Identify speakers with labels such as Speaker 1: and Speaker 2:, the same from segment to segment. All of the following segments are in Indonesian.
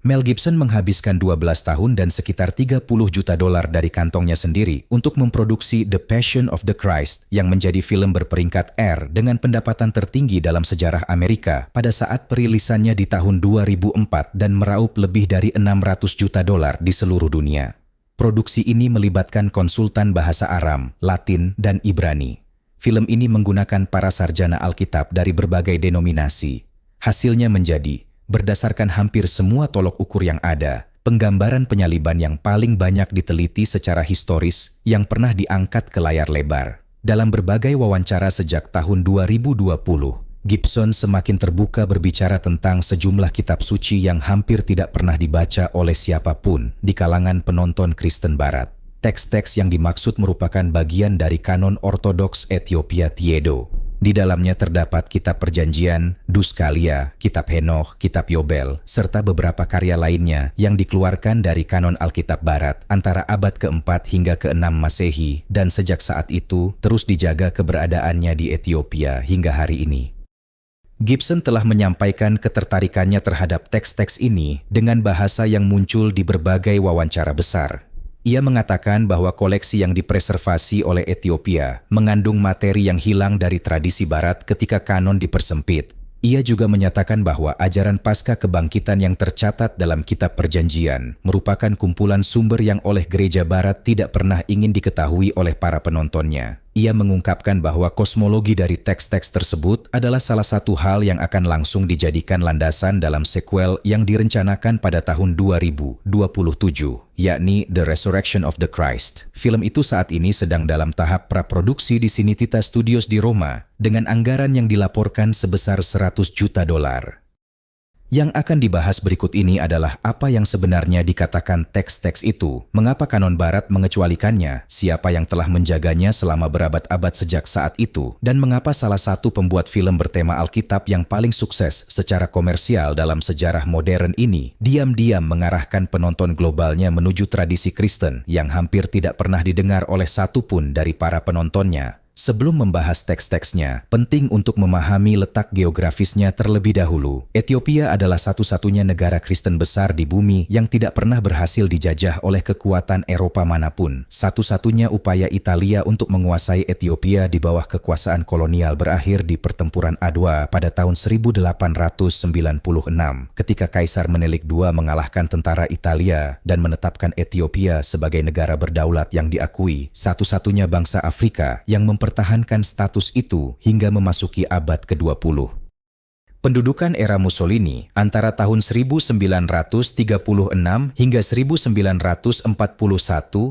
Speaker 1: Mel Gibson menghabiskan 12 tahun dan sekitar 30 juta dolar dari kantongnya sendiri untuk memproduksi The Passion of the Christ yang menjadi film berperingkat R dengan pendapatan tertinggi dalam sejarah Amerika pada saat perilisannya di tahun 2004 dan meraup lebih dari 600 juta dolar di seluruh dunia. Produksi ini melibatkan konsultan bahasa Aram, Latin, dan Ibrani. Film ini menggunakan para sarjana Alkitab dari berbagai denominasi. Hasilnya menjadi berdasarkan hampir semua tolok ukur yang ada, penggambaran penyaliban yang paling banyak diteliti secara historis yang pernah diangkat ke layar lebar. Dalam berbagai wawancara sejak tahun 2020, Gibson semakin terbuka berbicara tentang sejumlah kitab suci yang hampir tidak pernah dibaca oleh siapapun di kalangan penonton Kristen Barat. Teks-teks yang dimaksud merupakan bagian dari kanon ortodoks Ethiopia Tiedo. Di dalamnya terdapat Kitab Perjanjian, Duskalia, Kitab Henokh, Kitab Yobel, serta beberapa karya lainnya yang dikeluarkan dari kanon Alkitab Barat antara abad ke-4 hingga ke-6 Masehi dan sejak saat itu terus dijaga keberadaannya di Ethiopia hingga hari ini. Gibson telah menyampaikan ketertarikannya terhadap teks-teks ini dengan bahasa yang muncul di berbagai wawancara besar. Ia mengatakan bahwa koleksi yang dipreservasi oleh Ethiopia mengandung materi yang hilang dari tradisi Barat ketika kanon dipersempit. Ia juga menyatakan bahwa ajaran pasca kebangkitan yang tercatat dalam Kitab Perjanjian merupakan kumpulan sumber yang oleh gereja Barat tidak pernah ingin diketahui oleh para penontonnya. Ia mengungkapkan bahwa kosmologi dari teks-teks tersebut adalah salah satu hal yang akan langsung dijadikan landasan dalam sequel yang direncanakan pada tahun 2027, yakni The Resurrection of the Christ. Film itu saat ini sedang dalam tahap praproduksi di Cinecittà Studios di Roma dengan anggaran yang dilaporkan sebesar 100 juta dolar. Yang akan dibahas berikut ini adalah apa yang sebenarnya dikatakan teks-teks itu, mengapa kanon Barat mengecualikannya, siapa yang telah menjaganya selama berabad-abad sejak saat itu, dan mengapa salah satu pembuat film bertema Alkitab yang paling sukses secara komersial dalam sejarah modern ini diam-diam mengarahkan penonton globalnya menuju tradisi Kristen yang hampir tidak pernah didengar oleh satupun dari para penontonnya. Sebelum membahas teks-teksnya, penting untuk memahami letak geografisnya terlebih dahulu. Ethiopia adalah satu-satunya negara Kristen besar di bumi yang tidak pernah berhasil dijajah oleh kekuatan Eropa manapun. Satu-satunya upaya Italia untuk menguasai Ethiopia di bawah kekuasaan kolonial berakhir di pertempuran Adwa pada tahun 1896, ketika Kaisar Menelik II mengalahkan tentara Italia dan menetapkan Ethiopia sebagai negara berdaulat yang diakui, satu-satunya bangsa Afrika yang mempertahankan status itu hingga memasuki abad ke-20. Pendudukan era Mussolini antara tahun 1936 hingga 1941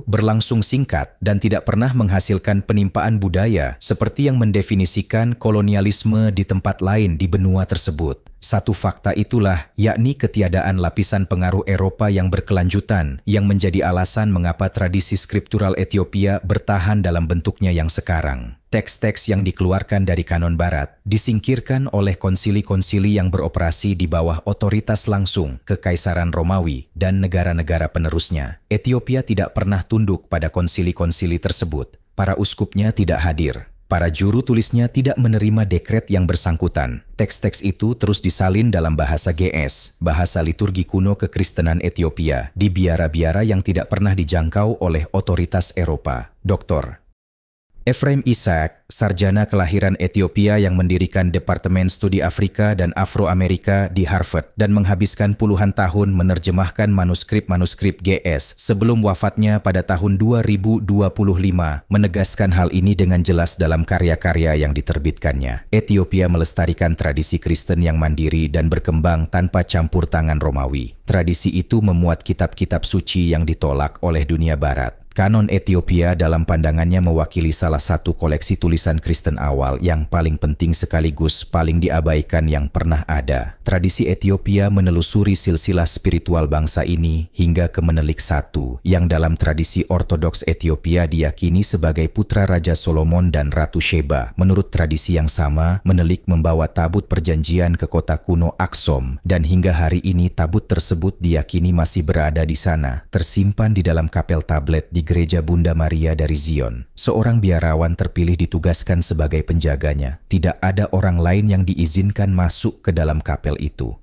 Speaker 1: berlangsung singkat dan tidak pernah menghasilkan penimpaan budaya seperti yang mendefinisikan kolonialisme di tempat lain di benua tersebut. Satu fakta itulah, yakni ketiadaan lapisan pengaruh Eropa yang berkelanjutan yang menjadi alasan mengapa tradisi skriptural Ethiopia bertahan dalam bentuknya yang sekarang. Teks-teks yang dikeluarkan dari kanon Barat disingkirkan oleh konsili-konsili yang beroperasi di bawah otoritas langsung Kekaisaran Romawi dan negara-negara penerusnya. Ethiopia tidak pernah tunduk pada konsili-konsili tersebut. Para uskupnya tidak hadir. Para juru tulisnya tidak menerima dekret yang bersangkutan. Teks-teks itu terus disalin dalam bahasa GS, bahasa liturgi kuno kekristenan Ethiopia, di biara-biara yang tidak pernah dijangkau oleh otoritas Eropa. Dr. Ephraim Isaac, sarjana kelahiran Ethiopia yang mendirikan Departemen Studi Afrika dan Afro-Amerika di Harvard dan menghabiskan puluhan tahun menerjemahkan manuskrip-manuskrip GS sebelum wafatnya pada tahun 2025, menegaskan hal ini dengan jelas dalam karya-karya yang diterbitkannya. Ethiopia melestarikan tradisi Kristen yang mandiri dan berkembang tanpa campur tangan Romawi. Tradisi itu memuat kitab-kitab suci yang ditolak oleh dunia Barat. Kanon Ethiopia dalam pandangannya mewakili salah satu koleksi tulisan Kristen awal yang paling penting sekaligus paling diabaikan yang pernah ada. Tradisi Ethiopia menelusuri silsilah spiritual bangsa ini hingga ke Menelik I, yang dalam tradisi Ortodoks Ethiopia diyakini sebagai putra Raja Solomon dan Ratu Sheba. Menurut tradisi yang sama, Menelik membawa tabut perjanjian ke kota kuno Aksom, dan hingga hari ini tabut tersebut diyakini masih berada di sana, tersimpan di dalam kapel tablet di Gereja Bunda Maria dari Zion. Seorang biarawan terpilih ditugaskan sebagai penjaganya. Tidak ada orang lain yang diizinkan masuk ke dalam kapel itu.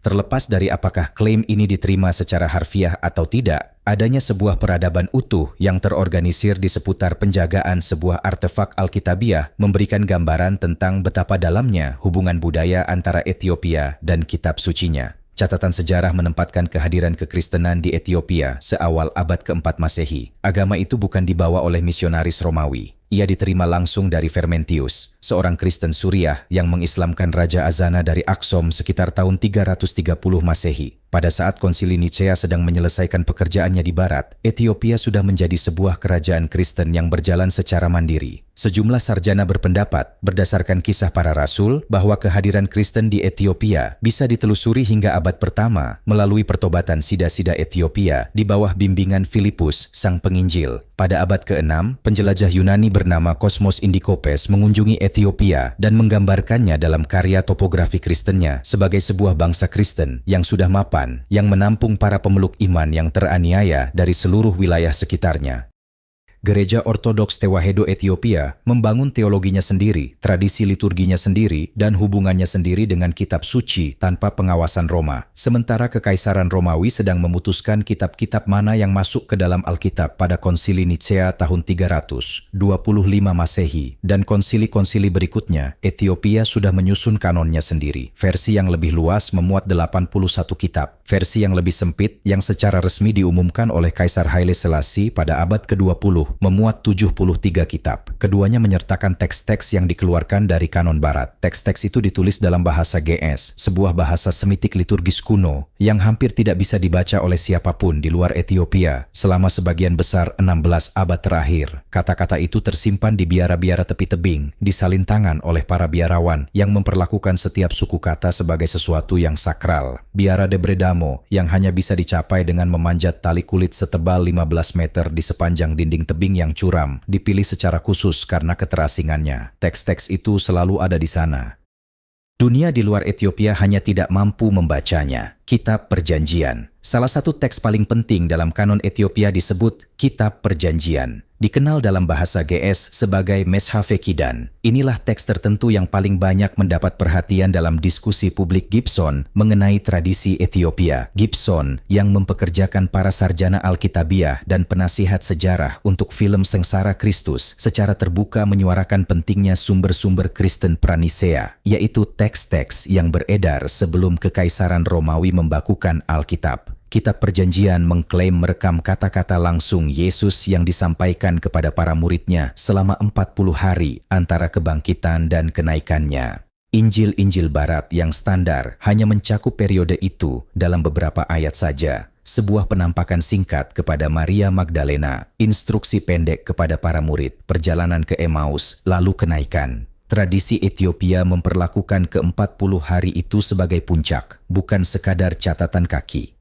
Speaker 1: Terlepas dari apakah klaim ini diterima secara harfiah atau tidak, adanya sebuah peradaban utuh yang terorganisir di seputar penjagaan sebuah artefak Alkitabiah memberikan gambaran tentang betapa dalamnya hubungan budaya antara Ethiopia dan kitab sucinya. Catatan sejarah menempatkan kehadiran kekristenan di Ethiopia seawal abad ke-4 Masehi. Agama itu bukan dibawa oleh misionaris Romawi. Ia diterima langsung dari Vermentius, seorang Kristen Suriah yang mengislamkan Raja Azana dari Aksom sekitar tahun 330 Masehi. Pada saat Konsili Nicea sedang menyelesaikan pekerjaannya di barat, Ethiopia sudah menjadi sebuah kerajaan Kristen yang berjalan secara mandiri. Sejumlah sarjana berpendapat, berdasarkan kisah para rasul, bahwa kehadiran Kristen di Ethiopia bisa ditelusuri hingga abad pertama melalui pertobatan sida-sida Ethiopia di bawah bimbingan Filipus, sang penginjil. Pada abad ke-6, penjelajah Yunani bernama Kosmos Indikopes mengunjungi Ethiopia dan menggambarkannya dalam karya topografi Kristennya sebagai sebuah bangsa Kristen yang sudah mapan, yang menampung para pemeluk iman yang teraniaya dari seluruh wilayah sekitarnya. Gereja Ortodoks Tewahedo Ethiopia membangun teologinya sendiri, tradisi liturginya sendiri, dan hubungannya sendiri dengan kitab suci tanpa pengawasan Roma. Sementara Kekaisaran Romawi sedang memutuskan kitab-kitab mana yang masuk ke dalam Alkitab pada Konsili Nicea tahun 325 Masehi, dan konsili-konsili berikutnya, Ethiopia sudah menyusun kanonnya sendiri. Versi yang lebih luas memuat 81 kitab. Versi yang lebih sempit, yang secara resmi diumumkan oleh Kaisar Haile Selassie pada abad ke-20, memuat 73 kitab. Keduanya menyertakan teks-teks yang dikeluarkan dari kanon barat. Teks-teks itu ditulis dalam bahasa GS, sebuah bahasa Semitik liturgis kuno yang hampir tidak bisa dibaca oleh siapapun di luar Ethiopia selama sebagian besar 16 abad terakhir. Kata-kata itu tersimpan di biara-biara tepi tebing, disalin tangan oleh para biarawan yang memperlakukan setiap suku kata sebagai sesuatu yang sakral. Biara de Bredamo yang hanya bisa dicapai dengan memanjat tali kulit setebal 15 meter di sepanjang dinding tebing yang curam, dipilih secara khusus karena keterasingannya. Teks-teks itu selalu ada di sana. Dunia di luar Ethiopia hanya tidak mampu membacanya. Kitab Perjanjian. Salah satu teks paling penting dalam kanon Ethiopia disebut Kitab Perjanjian. Dikenal dalam bahasa GS sebagai Meshafe Kidan. Inilah teks tertentu yang paling banyak mendapat perhatian dalam diskusi publik Gibson mengenai tradisi Ethiopia. Gibson yang mempekerjakan para sarjana Alkitabiah dan penasihat sejarah untuk film Sengsara Kristus secara terbuka menyuarakan pentingnya sumber-sumber Kristen Pranisea, yaitu teks-teks yang beredar sebelum Kekaisaran Romawi membakukan Alkitab. Kitab Perjanjian mengklaim merekam kata-kata langsung Yesus yang disampaikan kepada para muridnya selama 40 hari antara kebangkitan dan kenaikannya. Injil-Injil Barat yang standar hanya mencakup periode itu dalam beberapa ayat saja. Sebuah penampakan singkat kepada Maria Magdalena, instruksi pendek kepada para murid, perjalanan ke Emmaus, lalu kenaikan. Tradisi Ethiopia memperlakukan ke-40 hari itu sebagai puncak, bukan sekadar catatan kaki.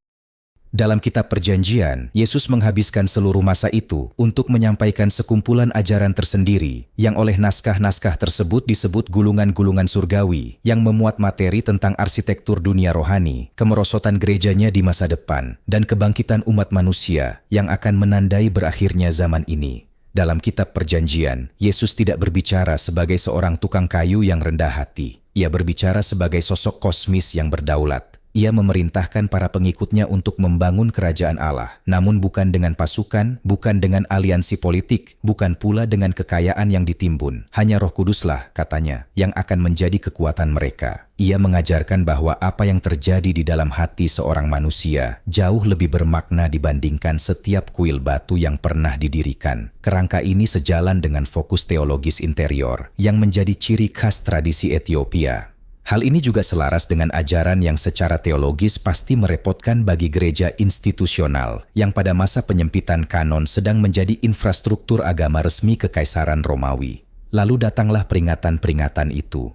Speaker 1: Dalam Kitab Perjanjian, Yesus menghabiskan seluruh masa itu untuk menyampaikan sekumpulan ajaran tersendiri yang oleh naskah-naskah tersebut disebut gulungan-gulungan surgawi yang memuat materi tentang arsitektur dunia rohani, kemerosotan gerejanya di masa depan, dan kebangkitan umat manusia yang akan menandai berakhirnya zaman ini. Dalam Kitab Perjanjian, Yesus tidak berbicara sebagai seorang tukang kayu yang rendah hati. Ia berbicara sebagai sosok kosmis yang berdaulat. Ia memerintahkan para pengikutnya untuk membangun kerajaan Allah, namun bukan dengan pasukan, bukan dengan aliansi politik, bukan pula dengan kekayaan yang ditimbun. Hanya Roh Kuduslah, katanya, yang akan menjadi kekuatan mereka. Ia mengajarkan bahwa apa yang terjadi di dalam hati seorang manusia jauh lebih bermakna dibandingkan setiap kuil batu yang pernah didirikan. Kerangka ini sejalan dengan fokus teologis interior yang menjadi ciri khas tradisi Ethiopia. Hal ini juga selaras dengan ajaran yang secara teologis pasti merepotkan bagi gereja institusional yang pada masa penyempitan kanon sedang menjadi infrastruktur agama resmi Kekaisaran Romawi. Lalu datanglah peringatan-peringatan itu.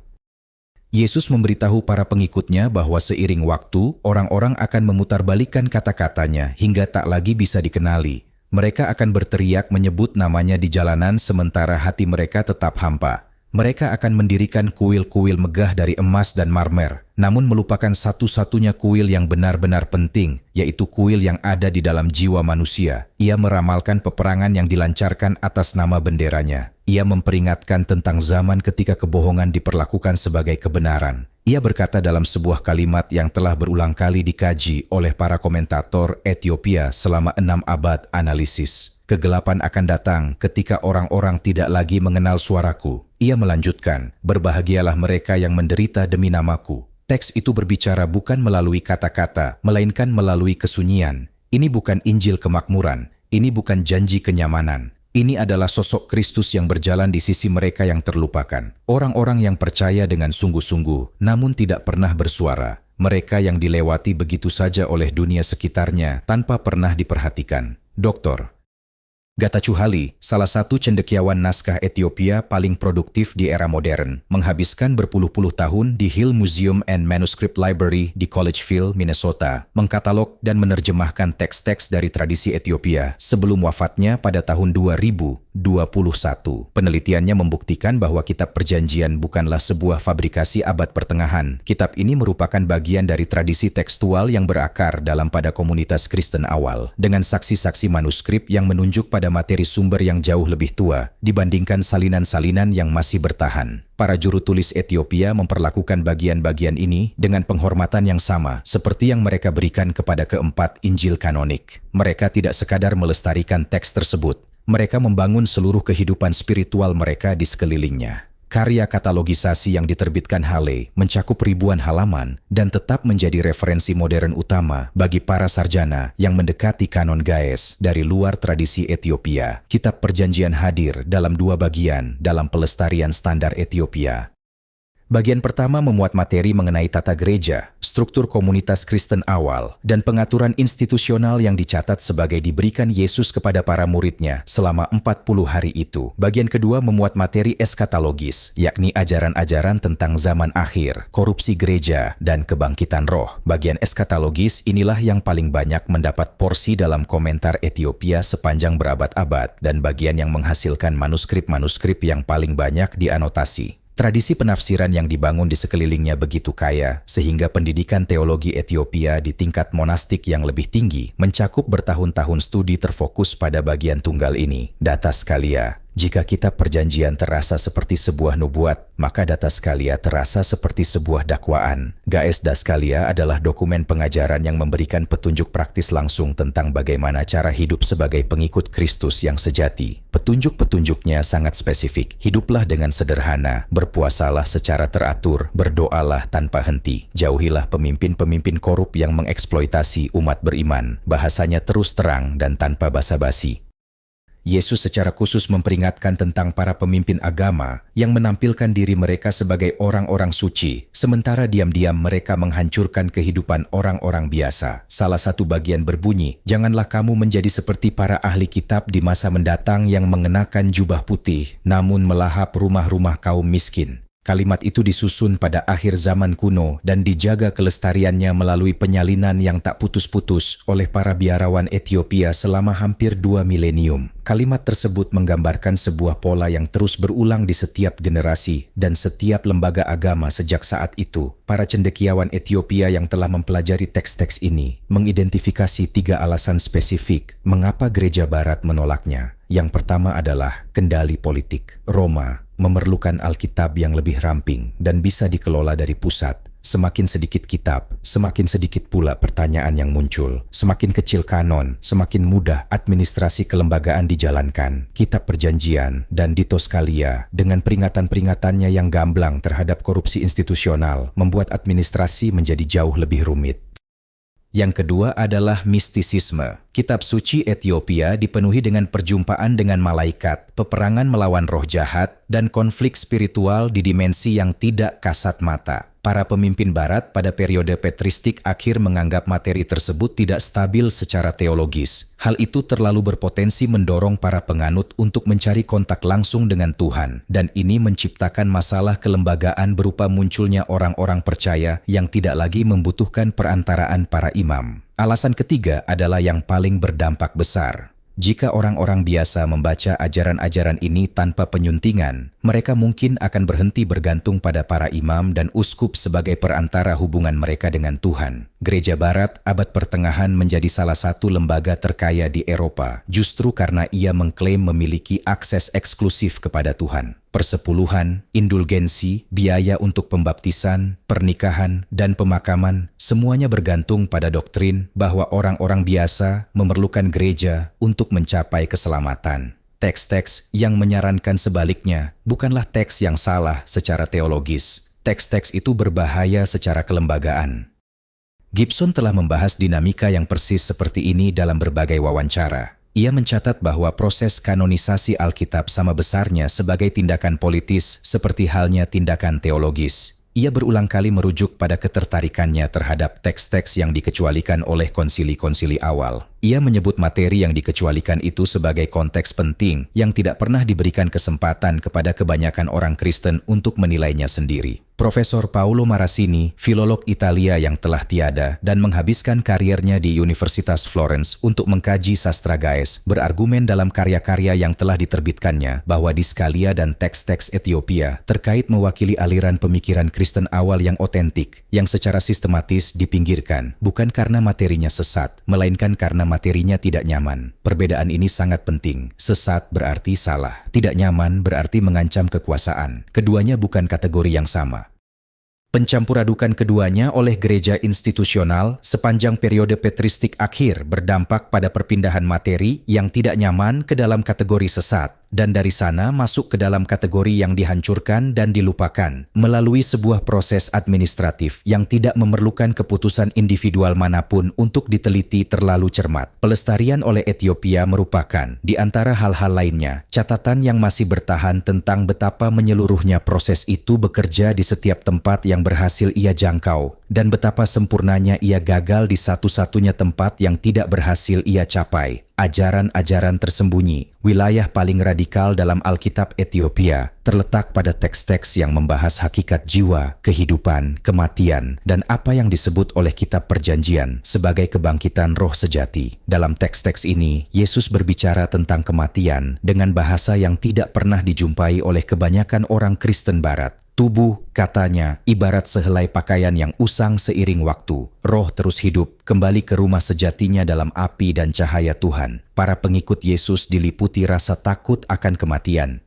Speaker 1: Yesus memberitahu para pengikutnya bahwa seiring waktu, orang-orang akan memutarbalikkan kata-katanya hingga tak lagi bisa dikenali. Mereka akan berteriak menyebut namanya di jalanan sementara hati mereka tetap hampa. Mereka akan mendirikan kuil-kuil megah dari emas dan marmer, namun melupakan satu-satunya kuil yang benar-benar penting, yaitu kuil yang ada di dalam jiwa manusia. Ia meramalkan peperangan yang dilancarkan atas nama benderanya. Ia memperingatkan tentang zaman ketika kebohongan diperlakukan sebagai kebenaran. Ia berkata dalam sebuah kalimat yang telah berulang kali dikaji oleh para komentator Ethiopia selama 6 abad analisis. Kegelapan akan datang ketika orang-orang tidak lagi mengenal suaraku. Ia melanjutkan, berbahagialah mereka yang menderita demi namaku. Teks itu berbicara bukan melalui kata-kata, melainkan melalui kesunyian. Ini bukan Injil kemakmuran, ini bukan janji kenyamanan. Ini adalah sosok Kristus yang berjalan di sisi mereka yang terlupakan. Orang-orang yang percaya dengan sungguh-sungguh, namun tidak pernah bersuara. Mereka yang dilewati begitu saja oleh dunia sekitarnya tanpa pernah diperhatikan. Dr. Getachew, salah satu cendekiawan naskah Ethiopia paling produktif di era modern, menghabiskan berpuluh-puluh tahun di Hill Museum and Manuscript Library di Collegeville, Minnesota, mengkatalog dan menerjemahkan teks-teks dari tradisi Ethiopia sebelum wafatnya pada tahun 2021. Penelitiannya membuktikan bahwa Kitab Perjanjian bukanlah sebuah fabrikasi abad pertengahan. Kitab ini merupakan bagian dari tradisi tekstual yang berakar dalam pada komunitas Kristen awal, dengan saksi-saksi manuskrip yang menunjuk pada materi sumber yang jauh lebih tua dibandingkan salinan-salinan yang masih bertahan. Para juru tulis Ethiopia memperlakukan bagian-bagian ini dengan penghormatan yang sama seperti yang mereka berikan kepada keempat Injil kanonik. Mereka tidak sekadar melestarikan teks tersebut, mereka membangun seluruh kehidupan spiritual mereka di sekelilingnya. Karya katalogisasi yang diterbitkan Hale mencakup ribuan halaman dan tetap menjadi referensi modern utama bagi para sarjana yang mendekati kanon Gaes dari luar tradisi Ethiopia. Kitab Perjanjian hadir dalam 2 bagian dalam pelestarian standar Ethiopia. Bagian pertama memuat materi mengenai tata gereja, struktur komunitas Kristen awal, dan pengaturan institusional yang dicatat sebagai diberikan Yesus kepada para muridnya selama 40 hari itu. Bagian kedua memuat materi eskatologis, yakni ajaran-ajaran tentang zaman akhir, korupsi gereja, dan kebangkitan roh. Bagian eskatologis inilah yang paling banyak mendapat porsi dalam komentar Ethiopia sepanjang berabad-abad, dan bagian yang menghasilkan manuskrip-manuskrip yang paling banyak dianotasi. Tradisi penafsiran yang dibangun di sekelilingnya begitu kaya, sehingga pendidikan teologi Ethiopia di tingkat monastik yang lebih tinggi mencakup bertahun-tahun studi terfokus pada bagian tunggal ini. Data Scalia. Jika Kitab Perjanjian terasa seperti sebuah nubuat, maka Data Scalia terasa seperti sebuah dakwaan. Gaes Daskalia adalah dokumen pengajaran yang memberikan petunjuk praktis langsung tentang bagaimana cara hidup sebagai pengikut Kristus yang sejati. Petunjuk-petunjuknya sangat spesifik. Hiduplah dengan sederhana, berpuasalah secara teratur, berdoalah tanpa henti. Jauhilah pemimpin-pemimpin korup yang mengeksploitasi umat beriman. Bahasanya terus terang dan tanpa basa-basi. Yesus secara khusus memperingatkan tentang para pemimpin agama yang menampilkan diri mereka sebagai orang-orang suci, sementara diam-diam mereka menghancurkan kehidupan orang-orang biasa. Salah satu bagian berbunyi, "Janganlah kamu menjadi seperti para ahli kitab di masa mendatang yang mengenakan jubah putih, namun melahap rumah-rumah kaum miskin." Kalimat itu disusun pada akhir zaman kuno dan dijaga kelestariannya melalui penyalinan yang tak putus-putus oleh para biarawan Ethiopia selama hampir 2 milenium. Kalimat tersebut menggambarkan sebuah pola yang terus berulang di setiap generasi dan setiap lembaga agama sejak saat itu. Para cendekiawan Ethiopia yang telah mempelajari teks-teks ini mengidentifikasi 3 alasan spesifik mengapa gereja barat menolaknya. Yang pertama adalah kendali politik. Roma memerlukan Alkitab yang lebih ramping dan bisa dikelola dari pusat. Semakin sedikit kitab, semakin sedikit pula pertanyaan yang muncul. Semakin kecil kanon, semakin mudah administrasi kelembagaan dijalankan. Kitab Perjanjian dan Dito Scalia dengan peringatan-peringatannya yang gamblang terhadap korupsi institusional membuat administrasi menjadi jauh lebih rumit. Yang kedua adalah mistisisme. Kitab suci Ethiopia dipenuhi dengan perjumpaan dengan malaikat, peperangan melawan roh jahat, dan konflik spiritual di dimensi yang tidak kasat mata. Para pemimpin barat pada periode patristik akhir menganggap materi tersebut tidak stabil secara teologis. Hal itu terlalu berpotensi mendorong para penganut untuk mencari kontak langsung dengan Tuhan, dan ini menciptakan masalah kelembagaan berupa munculnya orang-orang percaya yang tidak lagi membutuhkan perantaraan para imam. Alasan ketiga adalah yang paling berdampak besar. Jika orang-orang biasa membaca ajaran-ajaran ini tanpa penyuntingan, mereka mungkin akan berhenti bergantung pada para imam dan uskup sebagai perantara hubungan mereka dengan Tuhan. Gereja Barat abad pertengahan menjadi salah satu lembaga terkaya di Eropa, justru karena ia mengklaim memiliki akses eksklusif kepada Tuhan. Persepuluhan, indulgensi, biaya untuk pembaptisan, pernikahan, dan pemakaman, semuanya bergantung pada doktrin bahwa orang-orang biasa memerlukan gereja untuk mencapai keselamatan. Teks-teks yang menyarankan sebaliknya bukanlah teks yang salah secara teologis. Teks-teks itu berbahaya secara kelembagaan. Gibson telah membahas dinamika yang persis seperti ini dalam berbagai wawancara. Ia mencatat bahwa proses kanonisasi Alkitab sama besarnya sebagai tindakan politis seperti halnya tindakan teologis. Ia berulang kali merujuk pada ketertarikannya terhadap teks-teks yang dikecualikan oleh konsili-konsili awal. Ia menyebut materi yang dikecualikan itu sebagai konteks penting yang tidak pernah diberikan kesempatan kepada kebanyakan orang Kristen untuk menilainya sendiri. Profesor Paolo Marasini, filolog Italia yang telah tiada dan menghabiskan kariernya di Universitas Florence untuk mengkaji sastra Gaes, berargumen dalam karya-karya yang telah diterbitkannya bahwa Diskalia dan teks-teks Ethiopia terkait mewakili aliran pemikiran Kristen awal yang otentik, yang secara sistematis dipinggirkan, bukan karena materinya sesat, melainkan karena materinya tidak nyaman. Perbedaan ini sangat penting. Sesat berarti salah, tidak nyaman berarti mengancam kekuasaan. Keduanya bukan kategori yang sama. Pencampuradukan keduanya oleh gereja institusional sepanjang periode patristik akhir berdampak pada perpindahan materi yang tidak nyaman ke dalam kategori sesat, dan dari sana masuk ke dalam kategori yang dihancurkan dan dilupakan melalui sebuah proses administratif yang tidak memerlukan keputusan individual manapun untuk diteliti terlalu cermat. Pelestarian oleh Ethiopia merupakan, di antara hal-hal lainnya, catatan yang masih bertahan tentang betapa menyeluruhnya proses itu bekerja di setiap tempat yang berhasil ia jangkau, dan betapa sempurnanya ia gagal di satu-satunya tempat yang tidak berhasil ia capai. Ajaran-ajaran tersembunyi, wilayah paling radikal dalam Alkitab Ethiopia, terletak pada teks-teks yang membahas hakikat jiwa, kehidupan, kematian, dan apa yang disebut oleh Kitab Perjanjian sebagai kebangkitan roh sejati. Dalam teks-teks ini, Yesus berbicara tentang kematian dengan bahasa yang tidak pernah dijumpai oleh kebanyakan orang Kristen Barat. Tubuh, katanya, ibarat sehelai pakaian yang usang seiring waktu. Roh terus hidup, kembali ke rumah sejatinya dalam api dan cahaya Tuhan. Para pengikut Yesus diliputi rasa takut akan kematian.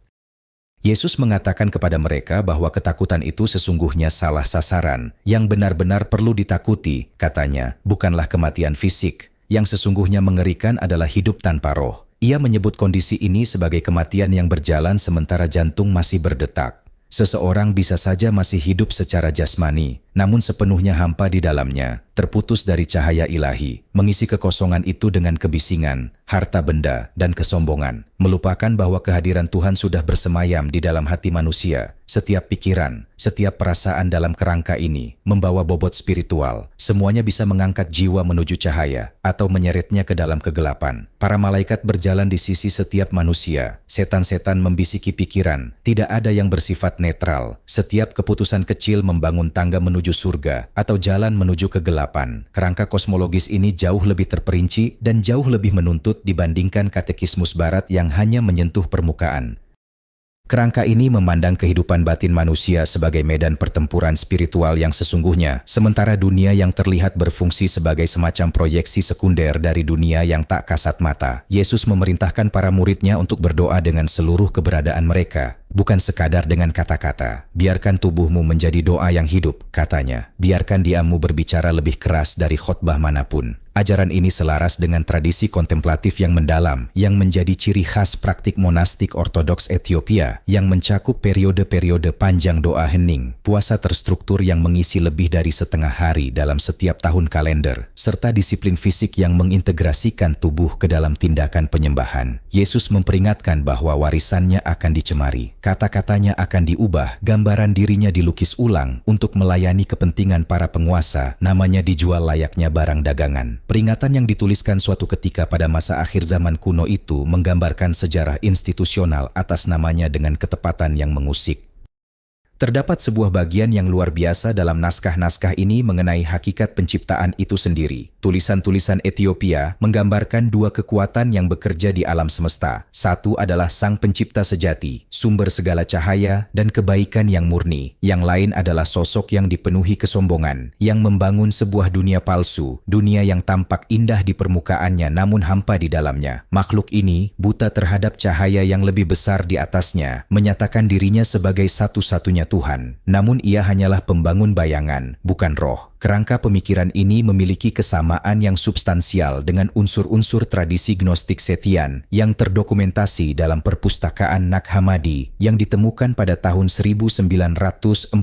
Speaker 1: Yesus mengatakan kepada mereka bahwa ketakutan itu sesungguhnya salah sasaran. Yang benar-benar perlu ditakuti, katanya, bukanlah kematian fisik. Yang sesungguhnya mengerikan adalah hidup tanpa roh. Ia menyebut kondisi ini sebagai kematian yang berjalan sementara jantung masih berdetak. Seseorang bisa saja masih hidup secara jasmani, namun sepenuhnya hampa di dalamnya, terputus dari cahaya ilahi, mengisi kekosongan itu dengan kebisingan, harta benda, dan kesombongan, melupakan bahwa kehadiran Tuhan sudah bersemayam di dalam hati manusia. Setiap pikiran, setiap perasaan dalam kerangka ini membawa bobot spiritual. Semuanya bisa mengangkat jiwa menuju cahaya atau menyeretnya ke dalam kegelapan. Para malaikat berjalan di sisi setiap manusia. Setan-setan membisiki pikiran. Tidak ada yang bersifat netral. Setiap keputusan kecil membangun tangga menuju surga atau jalan menuju kegelapan. Kerangka kosmologis ini jauh lebih terperinci dan jauh lebih menuntut dibandingkan katekismus Barat yang hanya menyentuh permukaan. Kerangka ini memandang kehidupan batin manusia sebagai medan pertempuran spiritual yang sesungguhnya, sementara dunia yang terlihat berfungsi sebagai semacam proyeksi sekunder dari dunia yang tak kasat mata. Yesus memerintahkan para muridnya untuk berdoa dengan seluruh keberadaan mereka, bukan sekadar dengan kata-kata. Biarkan tubuhmu menjadi doa yang hidup, katanya. Biarkan diammu berbicara lebih keras dari khotbah manapun. Ajaran ini selaras dengan tradisi kontemplatif yang mendalam, yang menjadi ciri khas praktik monastik ortodoks Ethiopia, yang mencakup periode-periode panjang doa hening, puasa terstruktur yang mengisi lebih dari setengah hari dalam setiap tahun kalender, serta disiplin fisik yang mengintegrasikan tubuh ke dalam tindakan penyembahan. Yesus memperingatkan bahwa warisannya akan dicemari. Kata-katanya akan diubah, gambaran dirinya dilukis ulang untuk melayani kepentingan para penguasa, namanya dijual layaknya barang dagangan. Peringatan yang dituliskan suatu ketika pada masa akhir zaman kuno itu menggambarkan sejarah institusional atas namanya dengan ketepatan yang mengusik. Terdapat sebuah bagian yang luar biasa dalam naskah-naskah ini mengenai hakikat penciptaan itu sendiri. Tulisan-tulisan Ethiopia menggambarkan dua kekuatan yang bekerja di alam semesta. Satu adalah Sang Pencipta sejati, sumber segala cahaya dan kebaikan yang murni. Yang lain adalah sosok yang dipenuhi kesombongan, yang membangun sebuah dunia palsu, dunia yang tampak indah di permukaannya namun hampa di dalamnya. Makhluk ini buta terhadap cahaya yang lebih besar di atasnya, menyatakan dirinya sebagai satu-satunya Tuhan. Namun ia hanyalah pembangun bayangan, bukan roh. Kerangka pemikiran ini memiliki kesamaan yang substansial dengan unsur-unsur tradisi Gnostik Setian yang terdokumentasi dalam perpustakaan Nag Hammadi yang ditemukan pada tahun 1945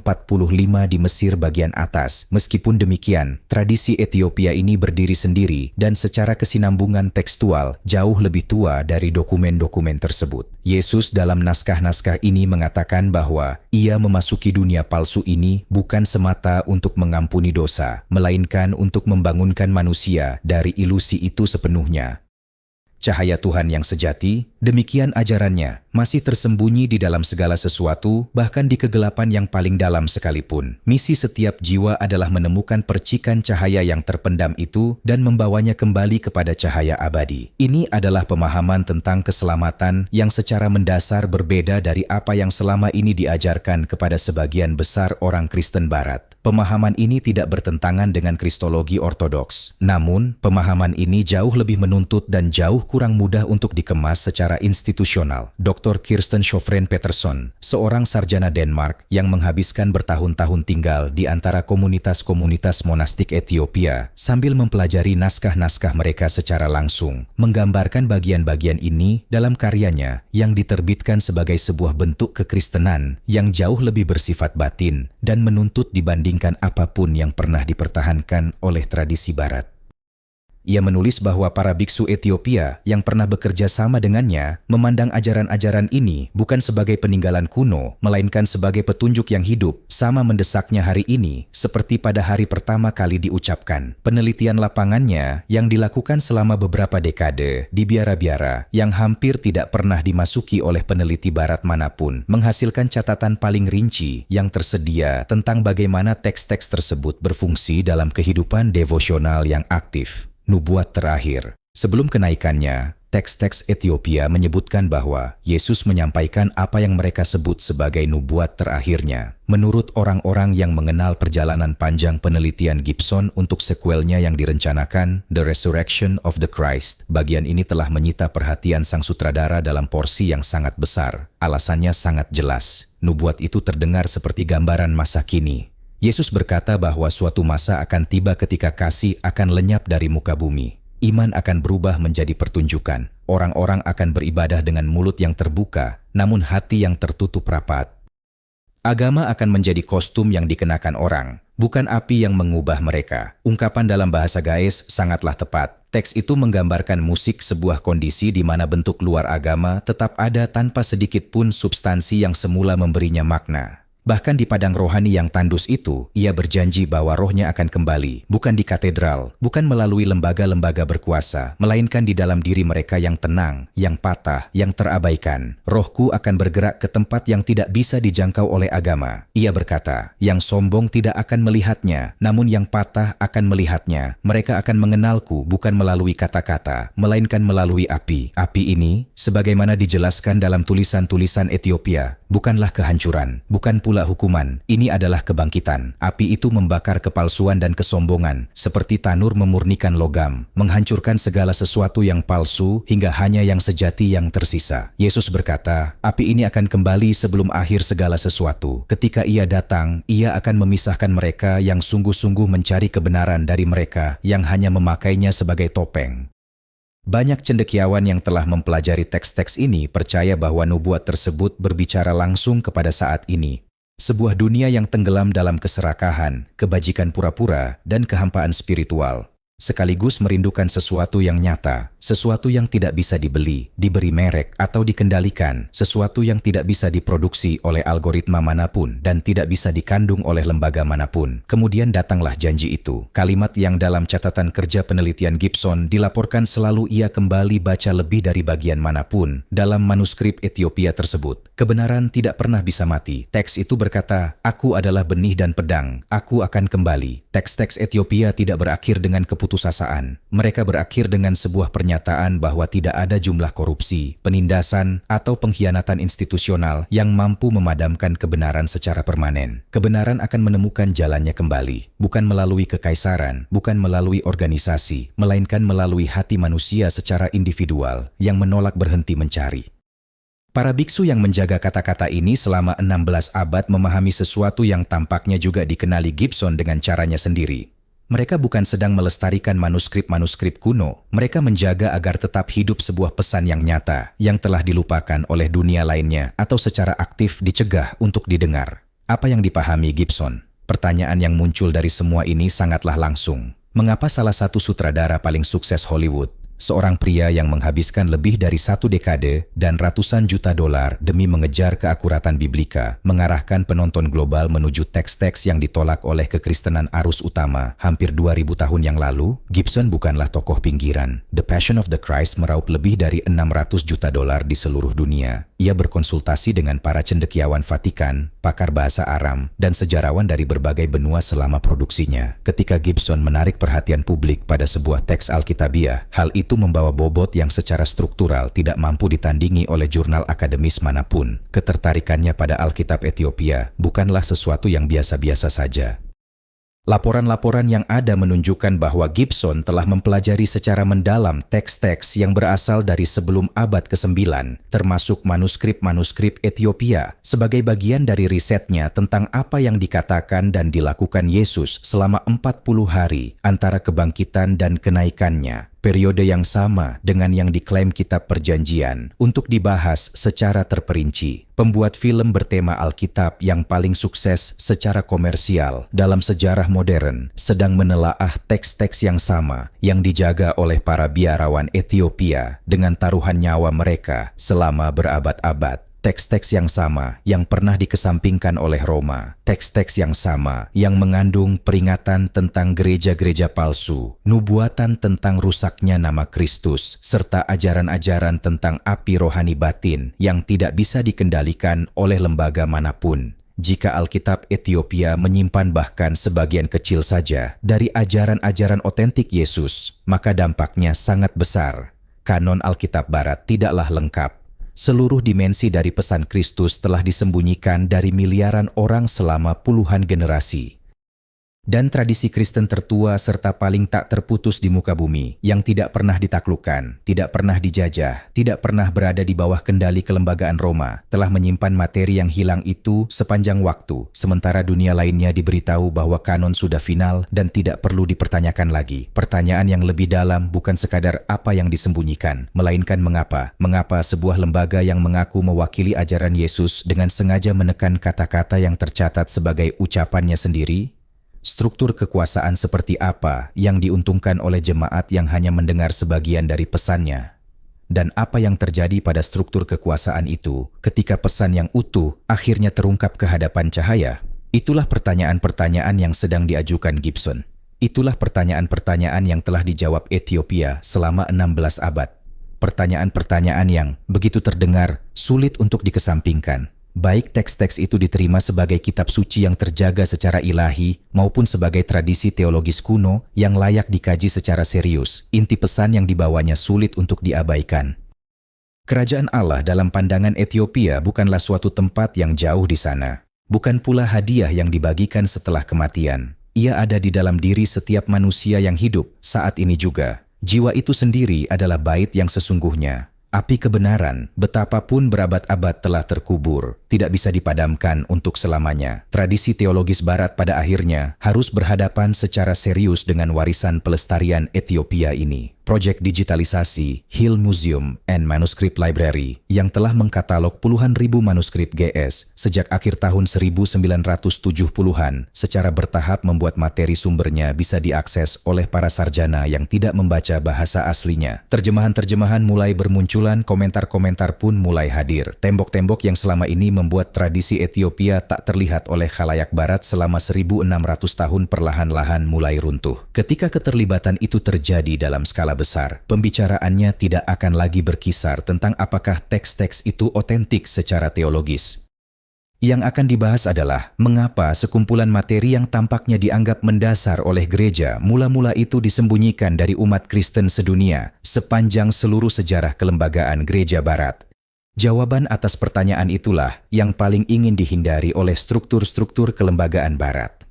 Speaker 1: di Mesir bagian atas. Meskipun demikian, tradisi Ethiopia ini berdiri sendiri dan secara kesinambungan tekstual jauh lebih tua dari dokumen-dokumen tersebut. Yesus dalam naskah-naskah ini mengatakan bahwa ia memasuki dunia palsu ini bukan semata untuk mengampuni dosa, melainkan untuk membangunkan manusia dari ilusi itu sepenuhnya. Cahaya Tuhan yang sejati, demikian ajarannya, masih tersembunyi di dalam segala sesuatu, bahkan di kegelapan yang paling dalam sekalipun. Misi setiap jiwa adalah menemukan percikan cahaya yang terpendam itu dan membawanya kembali kepada cahaya abadi. Ini adalah pemahaman tentang keselamatan yang secara mendasar berbeda dari apa yang selama ini diajarkan kepada sebagian besar orang Kristen Barat. Pemahaman ini tidak bertentangan dengan Kristologi Ortodoks. Namun, pemahaman ini jauh lebih menuntut dan jauh kurang mudah untuk dikemas secara institusional. Dr. Kirsten Sjofren Peterson, seorang sarjana Denmark yang menghabiskan bertahun-tahun tinggal di antara komunitas-komunitas monastik Ethiopia sambil mempelajari naskah-naskah mereka secara langsung, menggambarkan bagian-bagian ini dalam karyanya yang diterbitkan sebagai sebuah bentuk kekristenan yang jauh lebih bersifat batin dan menuntut dibandingkan apapun yang pernah dipertahankan oleh tradisi Barat. Ia menulis bahwa para biksu Ethiopia yang pernah bekerja sama dengannya memandang ajaran-ajaran ini bukan sebagai peninggalan kuno, melainkan sebagai petunjuk yang hidup, sama mendesaknya hari ini seperti pada hari pertama kali diucapkan. Penelitian lapangannya yang dilakukan selama beberapa dekade di biara-biara yang hampir tidak pernah dimasuki oleh peneliti Barat manapun menghasilkan catatan paling rinci yang tersedia tentang bagaimana teks-teks tersebut berfungsi dalam kehidupan devosional yang aktif. Nubuat terakhir. Sebelum kenaikannya, teks-teks Ethiopia menyebutkan bahwa Yesus menyampaikan apa yang mereka sebut sebagai nubuat terakhirnya. Menurut orang-orang yang mengenal perjalanan panjang penelitian Gibson untuk sekuelnya yang direncanakan, The Resurrection of the Christ, bagian ini telah menyita perhatian sang sutradara dalam porsi yang sangat besar. Alasannya sangat jelas. Nubuat itu terdengar seperti gambaran masa kini. Yesus berkata bahwa suatu masa akan tiba ketika kasih akan lenyap dari muka bumi. Iman akan berubah menjadi pertunjukan. Orang-orang akan beribadah dengan mulut yang terbuka, namun hati yang tertutup rapat. Agama akan menjadi kostum yang dikenakan orang, bukan api yang mengubah mereka. Ungkapan dalam bahasa Gaes sangatlah tepat. Teks itu menggambarkan musik sebuah kondisi di mana bentuk luar agama tetap ada tanpa sedikit pun substansi yang semula memberinya makna. Bahkan di padang rohani yang tandus itu, ia berjanji bahwa rohnya akan kembali, bukan di katedral, bukan melalui lembaga-lembaga berkuasa, melainkan di dalam diri mereka yang tenang, yang patah, yang terabaikan. Rohku akan bergerak ke tempat yang tidak bisa dijangkau oleh agama. Ia berkata, yang sombong tidak akan melihatnya, namun yang patah akan melihatnya. Mereka akan mengenalku bukan melalui kata-kata, melainkan melalui api. Api ini, sebagaimana dijelaskan dalam tulisan-tulisan Ethiopia, bukanlah kehancuran, bukan pula hukuman. Ini adalah kebangkitan. Api itu membakar kepalsuan dan kesombongan, seperti tanur memurnikan logam, menghancurkan segala sesuatu yang palsu hingga hanya yang sejati yang tersisa. Yesus berkata, api ini akan kembali sebelum akhir segala sesuatu. Ketika ia datang, ia akan memisahkan mereka yang sungguh-sungguh mencari kebenaran dari mereka yang hanya memakainya sebagai topeng. Banyak cendekiawan yang telah mempelajari teks-teks ini percaya bahwa nubuat tersebut berbicara langsung kepada saat ini. Sebuah dunia yang tenggelam dalam keserakahan, kebajikan pura-pura, dan kehampaan spiritual. Sekaligus merindukan sesuatu yang nyata, sesuatu yang tidak bisa dibeli, diberi merek, atau dikendalikan, sesuatu yang tidak bisa diproduksi oleh algoritma manapun dan tidak bisa dikandung oleh lembaga manapun. Kemudian datanglah janji itu. Kalimat yang dalam catatan kerja penelitian Gibson dilaporkan selalu ia kembali baca lebih dari bagian manapun dalam manuskrip Ethiopia tersebut. Kebenaran tidak pernah bisa mati. Teks itu berkata, aku adalah benih dan pedang, aku akan kembali. Teks-teks Ethiopia tidak berakhir dengan keputusan keputusasaan. Mereka berakhir dengan sebuah pernyataan bahwa tidak ada jumlah korupsi, penindasan, atau pengkhianatan institusional yang mampu memadamkan kebenaran secara permanen. Kebenaran akan menemukan jalannya kembali, bukan melalui kekaisaran, bukan melalui organisasi, melainkan melalui hati manusia secara individual yang menolak berhenti mencari. Para biksu yang menjaga kata-kata ini selama 16 abad memahami sesuatu yang tampaknya juga dikenali Gibson dengan caranya sendiri. Mereka bukan sedang melestarikan manuskrip-manuskrip kuno, mereka menjaga agar tetap hidup sebuah pesan yang nyata, yang telah dilupakan oleh dunia lainnya atau secara aktif dicegah untuk didengar. Apa yang dipahami Gibson? Pertanyaan yang muncul dari semua ini sangatlah langsung. Mengapa salah satu sutradara paling sukses Hollywood, seorang pria yang menghabiskan lebih dari 1 dekade dan ratusan juta dolar demi mengejar keakuratan biblika, mengarahkan penonton global menuju teks-teks yang ditolak oleh kekristenan arus utama hampir 2000 tahun yang lalu? Gibson bukanlah tokoh pinggiran. The Passion of the Christ meraup lebih dari 600 juta dolar di seluruh dunia. Ia berkonsultasi dengan para cendekiawan Vatikan, pakar bahasa Aram, dan sejarawan dari berbagai benua selama produksinya. Ketika Gibson menarik perhatian publik pada sebuah teks Alkitabiah, hal itu membawa bobot yang secara struktural tidak mampu ditandingi oleh jurnal akademis manapun. Ketertarikannya pada Alkitab Ethiopia bukanlah sesuatu yang biasa-biasa saja. Laporan-laporan yang ada menunjukkan bahwa Gibson telah mempelajari secara mendalam teks-teks yang berasal dari sebelum abad ke-9, termasuk manuskrip-manuskrip Ethiopia, sebagai bagian dari risetnya tentang apa yang dikatakan dan dilakukan Yesus selama 40 hari antara kebangkitan dan kenaikannya. Periode yang sama dengan yang diklaim Kitab Perjanjian untuk dibahas secara terperinci. Pembuat film bertema Alkitab yang paling sukses secara komersial dalam sejarah modern sedang menelaah teks-teks yang sama yang dijaga oleh para biarawan Ethiopia dengan taruhan nyawa mereka selama berabad-abad. Teks-teks yang sama yang pernah dikesampingkan oleh Roma, teks-teks yang sama yang mengandung peringatan tentang gereja-gereja palsu, nubuatan tentang rusaknya nama Kristus, serta ajaran-ajaran tentang api rohani batin yang tidak bisa dikendalikan oleh lembaga manapun. Jika Alkitab Ethiopia menyimpan bahkan sebagian kecil saja dari ajaran-ajaran otentik Yesus, maka dampaknya sangat besar. Kanon Alkitab Barat tidaklah lengkap. Seluruh dimensi dari pesan Kristus telah disembunyikan dari miliaran orang selama puluhan generasi. Dan tradisi Kristen tertua serta paling tak terputus di muka bumi, yang tidak pernah ditaklukkan, tidak pernah dijajah, tidak pernah berada di bawah kendali kelembagaan Roma, telah menyimpan materi yang hilang itu sepanjang waktu, sementara dunia lainnya diberitahu bahwa kanon sudah final dan tidak perlu dipertanyakan lagi. Pertanyaan yang lebih dalam bukan sekadar apa yang disembunyikan, melainkan mengapa. Mengapa sebuah lembaga yang mengaku mewakili ajaran Yesus dengan sengaja menekan kata-kata yang tercatat sebagai ucapannya sendiri? Struktur kekuasaan seperti apa yang diuntungkan oleh jemaat yang hanya mendengar sebagian dari pesannya? Dan apa yang terjadi pada struktur kekuasaan itu ketika pesan yang utuh akhirnya terungkap ke hadapan cahaya? Itulah pertanyaan-pertanyaan yang sedang diajukan Gibson. Itulah pertanyaan-pertanyaan yang telah dijawab Ethiopia selama 16 abad. Pertanyaan-pertanyaan yang begitu terdengar sulit untuk dikesampingkan. Baik teks-teks itu diterima sebagai kitab suci yang terjaga secara ilahi maupun sebagai tradisi teologis kuno yang layak dikaji secara serius, inti pesan yang dibawanya sulit untuk diabaikan. Kerajaan Allah dalam pandangan Ethiopia bukanlah suatu tempat yang jauh di sana. Bukan pula hadiah yang dibagikan setelah kematian. Ia ada di dalam diri setiap manusia yang hidup saat ini juga. Jiwa itu sendiri adalah bait yang sesungguhnya. Api kebenaran, betapapun berabad-abad telah terkubur, tidak bisa dipadamkan untuk selamanya. Tradisi teologis Barat pada akhirnya harus berhadapan secara serius dengan warisan pelestarian Ethiopia ini. Proyek digitalisasi Hill Museum and Manuscript Library yang telah mengkatalog puluhan ribu manuskrip GS sejak akhir tahun 1970-an secara bertahap membuat materi sumbernya bisa diakses oleh para sarjana yang tidak membaca bahasa aslinya. Terjemahan-terjemahan mulai bermunculan, komentar-komentar pun mulai hadir. Tembok-tembok yang selama ini membuat tradisi Ethiopia tak terlihat oleh khalayak Barat selama 1600 tahun perlahan-lahan mulai runtuh. Ketika keterlibatan itu terjadi dalam skala besar, pembicaraannya tidak akan lagi berkisar tentang apakah teks-teks itu otentik secara teologis. Yang akan dibahas adalah mengapa sekumpulan materi yang tampaknya dianggap mendasar oleh gereja mula-mula itu disembunyikan dari umat Kristen sedunia sepanjang seluruh sejarah kelembagaan Gereja Barat. Jawaban atas pertanyaan itulah yang paling ingin dihindari oleh struktur-struktur kelembagaan Barat.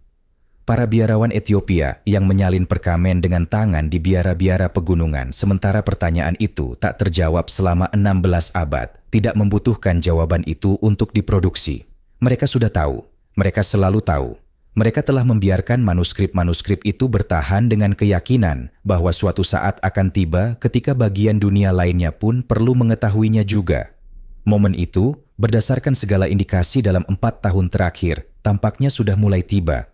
Speaker 1: Para biarawan Ethiopia yang menyalin perkamen dengan tangan di biara-biara pegunungan sementara pertanyaan itu tak terjawab selama 16 abad, tidak membutuhkan jawaban itu untuk diproduksi. Mereka sudah tahu, mereka selalu tahu. Mereka telah membiarkan manuskrip-manuskrip itu bertahan dengan keyakinan bahwa suatu saat akan tiba ketika bagian dunia lainnya pun perlu mengetahuinya juga. Momen itu, berdasarkan segala indikasi dalam 4 tahun terakhir, tampaknya sudah mulai tiba.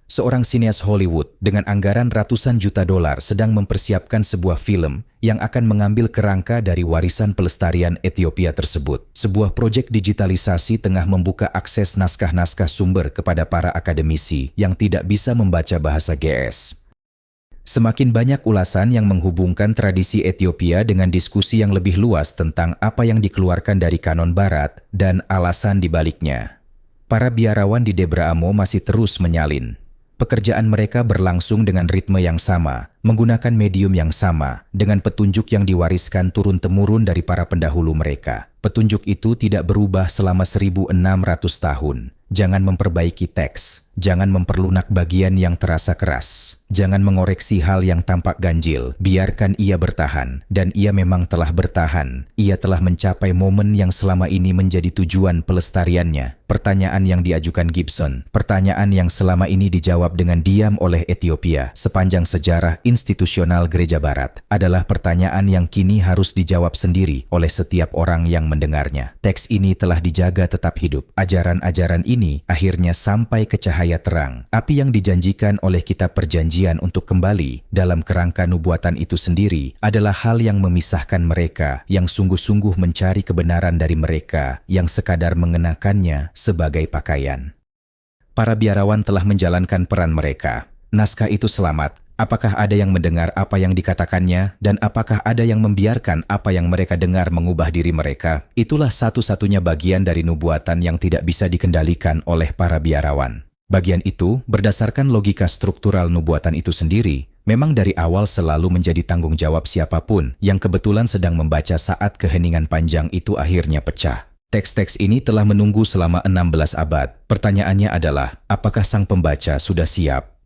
Speaker 1: Seorang sineas Hollywood dengan anggaran ratusan juta dolar sedang mempersiapkan sebuah film yang akan mengambil kerangka dari warisan pelestarian Ethiopia tersebut. Sebuah proyek digitalisasi tengah membuka akses naskah-naskah sumber kepada para akademisi yang tidak bisa membaca bahasa GS. Semakin banyak ulasan yang menghubungkan tradisi Ethiopia dengan diskusi yang lebih luas tentang apa yang dikeluarkan dari kanon Barat dan alasan dibaliknya. Para biarawan di Debra Amo masih terus menyalin. Pekerjaan mereka berlangsung dengan ritme yang sama, menggunakan medium yang sama, dengan petunjuk yang diwariskan turun-temurun dari para pendahulu mereka. Petunjuk itu tidak berubah selama 1600 tahun. Jangan memperbaiki teks, jangan memperlunak bagian yang terasa keras. Jangan mengoreksi hal yang tampak ganjil, biarkan ia bertahan. Dan ia memang telah bertahan. Ia telah mencapai momen yang selama ini menjadi tujuan pelestariannya. Pertanyaan yang diajukan Gibson, pertanyaan yang selama ini dijawab dengan diam oleh Ethiopia sepanjang sejarah institusional Gereja Barat, adalah pertanyaan yang kini harus dijawab sendiri oleh setiap orang yang mendengarnya. Teks ini telah dijaga tetap hidup. Ajaran-ajaran ini akhirnya sampai ke cahaya terang. Api yang dijanjikan oleh kitab perjanjian untuk kembali dalam kerangka nubuatan itu sendiri adalah hal yang memisahkan mereka yang sungguh-sungguh mencari kebenaran dari mereka yang sekadar mengenakannya sebagai pakaian. Para biarawan telah menjalankan peran mereka. Naskah itu selamat. Apakah ada yang mendengar apa yang dikatakannya dan apakah ada yang membiarkan apa yang mereka dengar mengubah diri mereka? Itulah satu-satunya bagian dari nubuatan yang tidak bisa dikendalikan oleh para biarawan. Bagian itu, berdasarkan logika struktural nubuatan itu sendiri, memang dari awal selalu menjadi tanggung jawab siapapun yang kebetulan sedang membaca saat keheningan panjang itu akhirnya pecah. Teks-teks ini telah menunggu selama 16 abad. Pertanyaannya adalah, apakah sang pembaca sudah siap?